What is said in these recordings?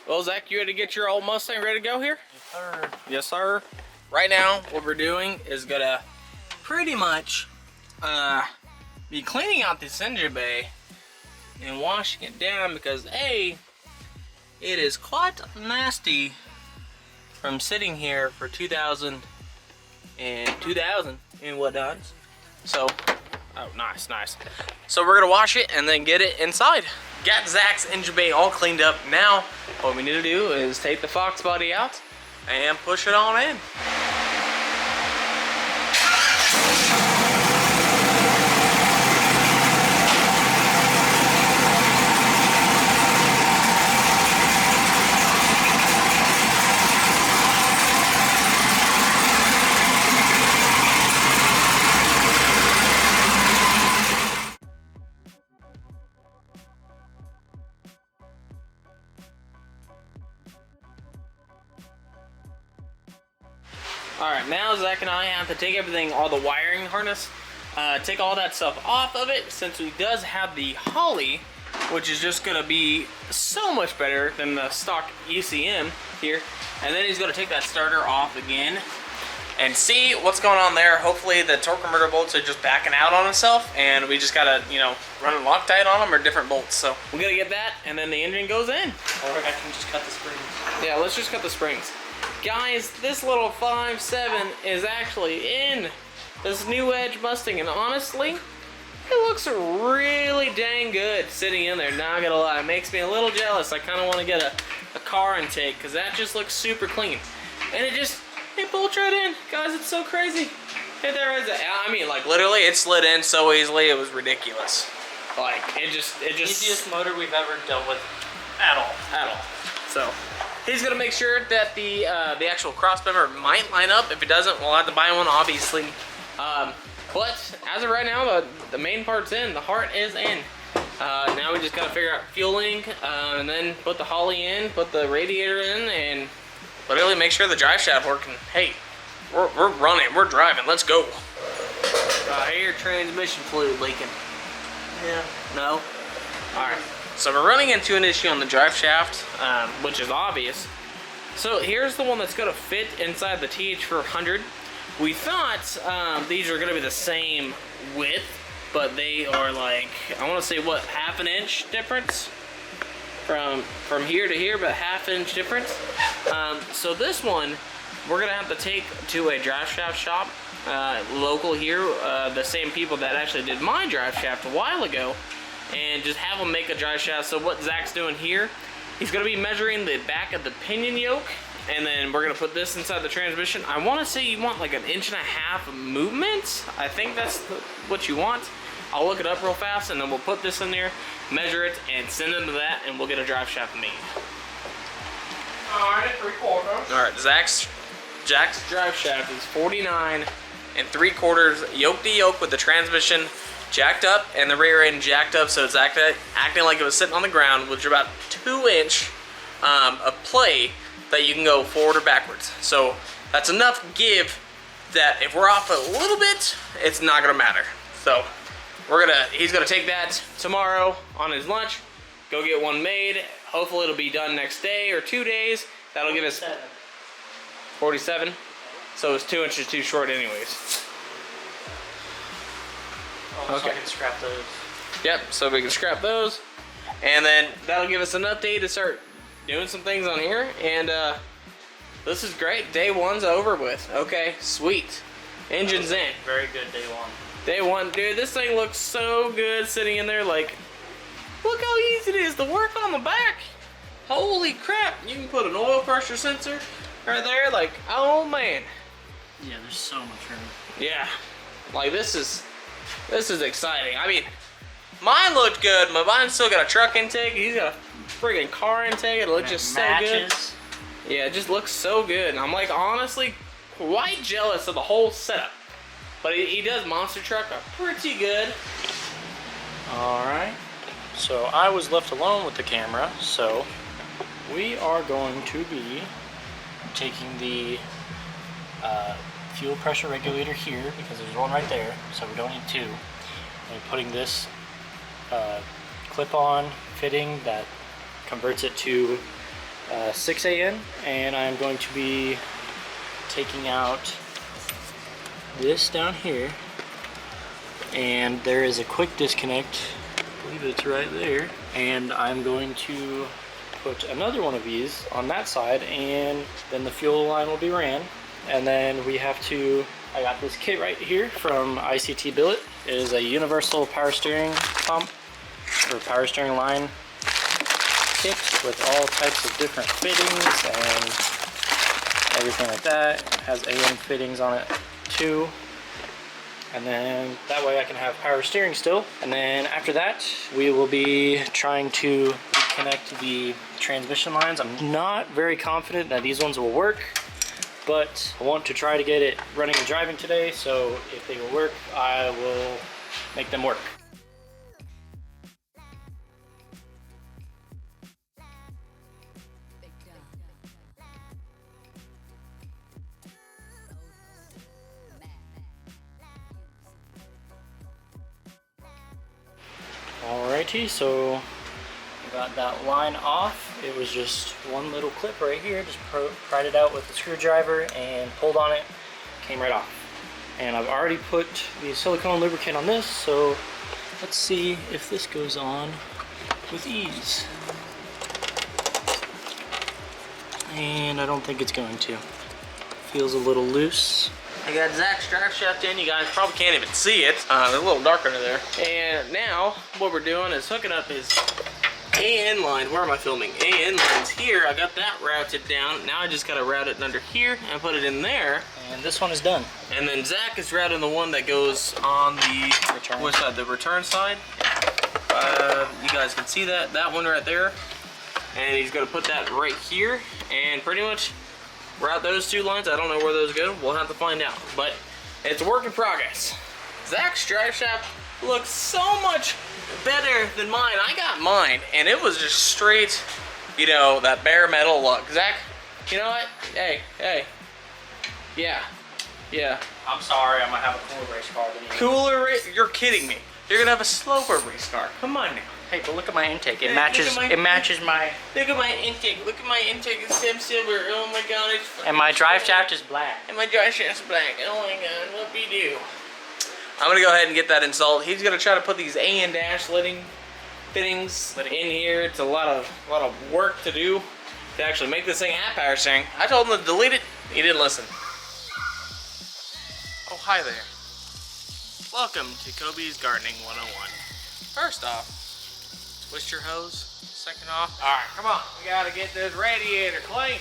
Well, Zach, you ready to get your old Mustang ready to go here? Yes, sir. Yes, sir. Right now, what we're doing is gonna pretty much be cleaning out this engine bay and washing it down because A, it is quite nasty from sitting here for 2000 and whatnot. So, oh, nice, nice. So we're gonna wash it and then get it inside. Got Zach's engine bay all cleaned up. Now, what we need to do is take the Fox body out and push it on in. Alright, now Zach and I have to take everything, all the wiring harness, take all that stuff off of it, since he does have the Holly, which is just going to be so much better than the stock ECM here. And then he's going to take that starter off again and see what's going on there. Hopefully the torque converter bolts are just backing out on itself, and we just got to, you know, run a Loctite on them or different bolts. So we're going to get that, and then the engine goes in. Or I can just cut the springs. Yeah, let's just cut the springs. Guys, this little 5.7 is actually in this new Edge Mustang, and honestly, it looks really dang good sitting in there, not gonna lie. It makes me a little jealous. I kind of want to get a car intake, because that just looks super clean. And it bolts right in. Guys, it's so crazy. Hit that right there. I mean, like, literally, it slid in so easily, it was ridiculous. Like, it just... Easiest motor we've ever dealt with at all. At all. So... he's gonna make sure that the actual cross member might line up. If it doesn't, we'll have to buy one, obviously. But as of right now, the main part's in. The heart is in. Now we just gotta figure out fueling, and then put the Holly in, put the radiator in, and literally make sure the drive shaft working. Hey, we're running, we're driving. Let's go. I hear transmission fluid leaking. Yeah. No. All right. So we're running into an issue on the drive shaft, which is obvious. So here's the one that's going to fit inside the TH400. We thought these are going to be the same width, but they are like, I want to say, what, half an inch difference? From here to here, but half-inch difference. So this one, we're going to have to take to a drive shaft shop, local here, the same people that actually did my drive shaft a while ago, and just have them make a drive shaft. So what Zach's doing here, he's going to be measuring the back of the pinion yoke, and then we're going to put this inside the transmission. I want to say you want like 1.5 inches movement. I think that's what you want. I'll look it up real fast, and then we'll put this in there, measure it, and send them to that, and we'll get a drive shaft made. Alright, 3/4. Alright, Jack's drive shaft is 49 3/4 yoke to yoke with the transmission jacked up and the rear end jacked up, so it's acting like it was sitting on the ground, which is about 2 inch of play that you can go forward or backwards. So that's enough give that if we're off a little bit, it's not gonna matter. So he's gonna take that tomorrow on his lunch, go get one made. Hopefully it'll be done next day or 2 days. That'll give us 47. So it's 2 inches too short anyways. Oh, okay. So I can scrap those. Yep, so we can scrap those. And then that'll give us enough day to start doing some things on here. And this is great. Day one's over with. Okay, sweet. Engine's in. Very good day one. Day one, dude, this thing looks so good sitting in there. Like, look how easy it is to work on the back. Holy crap. You can put an oil pressure sensor right there. Like, oh man. Yeah, there's so much room. Yeah. Like, this is exciting. I mean, mine looked good, but mine's still got a truck intake. He's got a friggin' car intake. It looks just so good. Yeah, it just looks so good. And I'm like, honestly, quite jealous of the whole setup. But he does monster truck pretty good. Alright. So I was left alone with the camera, so we are going to be taking the fuel pressure regulator here, because there's one right there, so we don't need two, and putting this clip-on fitting that converts it to 6 a.m. and I'm going to be taking out this down here, and there is a quick disconnect, I believe it's right there, and I'm going to put another one of these on that side, and then the fuel line will be ran. And then we have to, I got this kit right here from ICT Billet. It is a universal power steering pump or power steering line kit with all types of different fittings and everything like that. It has AM fittings on it too. And then that way I can have power steering still. And then after that, we will be trying to reconnect the transmission lines. I'm not very confident that these ones will work, but I want to try to get it running and driving today. So if they will work, I will make them work. Alrighty, so I got that line off. It was just one little clip right here. Just pried it out with a screwdriver and pulled on it. Came right off. And I've already put the silicone lubricant on this, so let's see if this goes on with ease. And I don't think it's going to. Feels a little loose. I got Zack's drive shaft in. You guys probably can't even see it. They're a little dark under there. And now what we're doing is hooking up his AN line. Where am I filming? AN line's here. I got that routed down. Now I just gotta route it under here and put it in there. And this one is done. And then Zack is routing the one that goes on the return. What side? The return side. You guys can see that. That one right there. And he's gonna put that right here. And pretty much route those two lines. I don't know where those go. We'll have to find out. But it's a work in progress. Zack's drive shaft looks so much better than mine. I got mine, and it was just straight, you know, that bare metal look. Zack, you know what? Hey. Yeah. I'm sorry, I'm gonna have a cooler race car than you. Cooler race? You're kidding me. You're gonna have a slower race car. Come on now. Hey, but look at my intake. It Hey, matches. look at my- It matches my. Look at my intake. Look at my intake. It's Sam Silver. Oh my god. And my drive shaft is black. And my drive shaft's black. Oh my god. What we do? I'm gonna go ahead and get that installed. He's gonna try to put these AN dash fittings in here. It's a lot of work to do to actually make this thing have power steering. I told him to delete it. He didn't listen. Oh, hi there. Welcome to Kobe's Gardening 101. First off, twist your hose. Second off, all right, come on. We gotta get this radiator clean.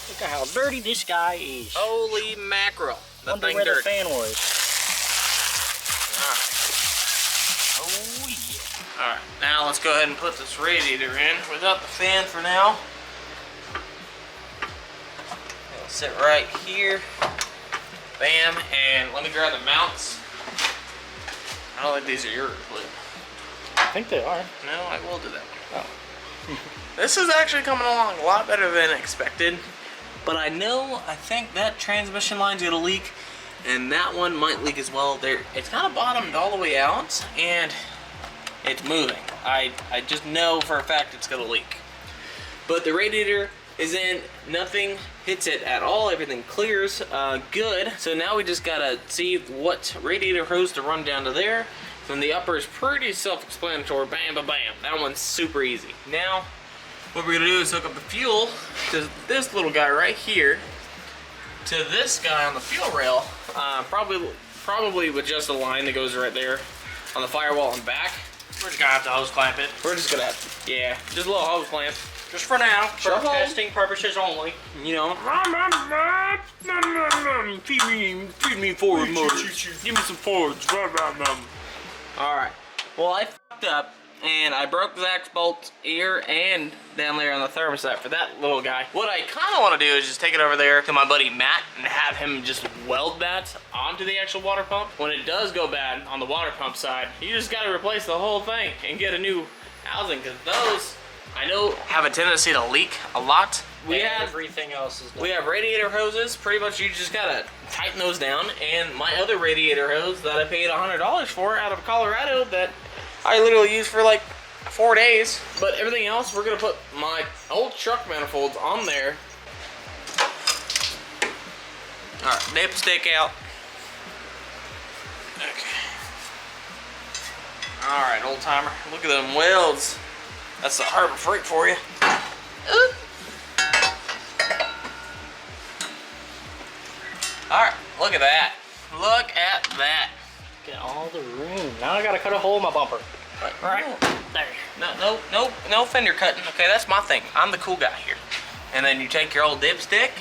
Look at how dirty this guy is. Holy mackerel. That Wonder thing where dirty. the fan was. Oh yeah. Alright, now let's go ahead and put this radiator in without the fan for now. It'll sit right here. Bam, and let me grab the mounts. I don't think these are yours, but I think they are. no, I will do that. Oh. This is actually coming along a lot better than expected. But I think that transmission line's gonna leak, and that one might leak as well. It's kind of bottomed all the way out, and it's moving. I just know for a fact it's gonna leak. But the radiator is in, nothing hits it at all, everything clears good. So now we just gotta see what radiator hose to run down to there. Then the upper is pretty self-explanatory, bam, bam, bam. That one's super easy. Now, what we're gonna do is hook up the fuel to this little guy right here, to this guy on the fuel rail, probably with just a line that goes right there on the firewall and back. We're just gonna have to hose clamp it. We're just gonna have to, yeah, just a little hose clamp. Just for now, for Sure. testing purposes only. You know, feed me forward motors. Give me some forwards. All right. Well, I fucked up and I broke Zack's bolts here and down there on the thermostat for that little guy. What I kind of want to do is just take it over there to my buddy Matt and have him just weld that onto the actual water pump. When it does go bad on the water pump side, you just got to replace the whole thing and get a new housing, because those, I know, have a tendency to leak a lot. Everything else is done. We have radiator hoses. Pretty much you just gotta tighten those down. And my other radiator hose that I paid $100 for out of Colorado, that I literally used for like 4 days. But everything else, we're gonna put my old truck manifolds on there. All right, dipstick out. Okay. All right, old timer, look at them welds. That's the Harbor Freight for you. All right, look at that. Look at that. Get all the room. Now I gotta cut a hole in my bumper. Right there. No fender cutting. Okay, that's my thing. I'm the cool guy here. And then you take your old dipstick.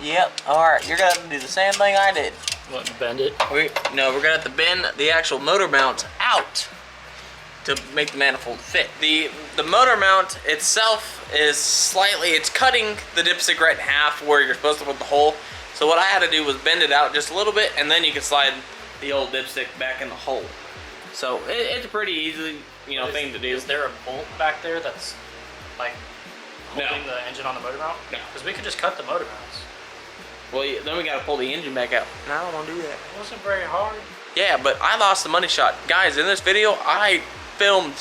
Yep. All right, you're gonna do the same thing I did. What, bend it? We're gonna have to bend the actual motor mount out to make the manifold fit. The motor mount itself is slightly, it's cutting the dipstick right in half where you're supposed to put the hole. So what I had to do was bend it out just a little bit, and then you can slide the old dipstick back in the hole. So it's a pretty easy, thing to do. Is there a bolt back there that's like holding the engine on the motor mount? No. Because we could just cut the motor mounts. Well, then we gotta pull the engine back out. And I don't wanna do that. It wasn't very hard. Yeah, but I lost the money shot. Guys, in this video, I filmed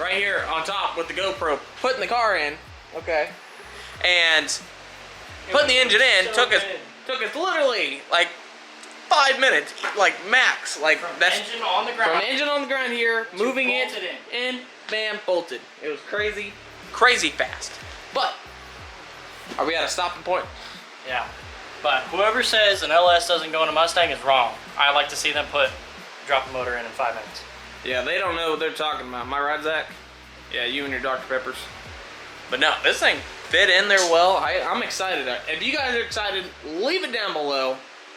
right here on top with the GoPro, putting the car in, okay, and putting the engine in took us literally like 5 minutes, like max. Like from that's engine on the ground. From engine on the ground here, moving it in, bam, bolted. It was crazy fast. But are we at a stopping point? Yeah. But whoever says an LS doesn't go in a Mustang is wrong. I like to see them drop a motor in 5 minutes. Yeah, they don't know what they're talking about. Am I right, Zach? Yeah, you and your Dr. Peppers. But no, this thing fit in there well. I'm excited. If you guys are excited, leave it down below.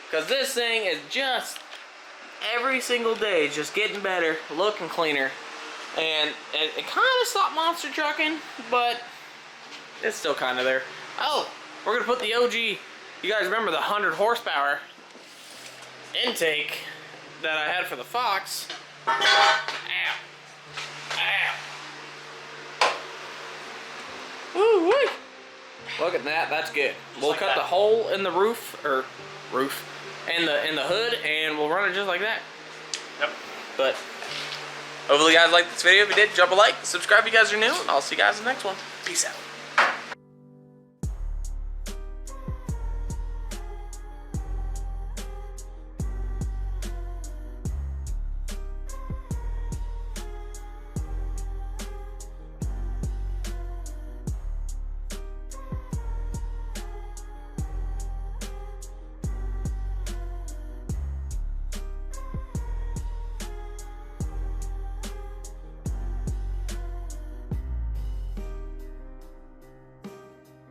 Because this thing is just, every single day, just getting better, looking cleaner. And it kind of stopped monster trucking, but it's still kind of there. Oh, we're going to put the OG, you guys remember the 100 horsepower intake that I had for the Fox. Ow. Ow. Woo-wee. Look at that, that's good. We'll cut the hole in the roof, in the hood, and we'll run it just like that. Yep. But hopefully you guys liked this video. If you did, drop a like, subscribe if you guys are new, and I'll see you guys in the next one. Peace out.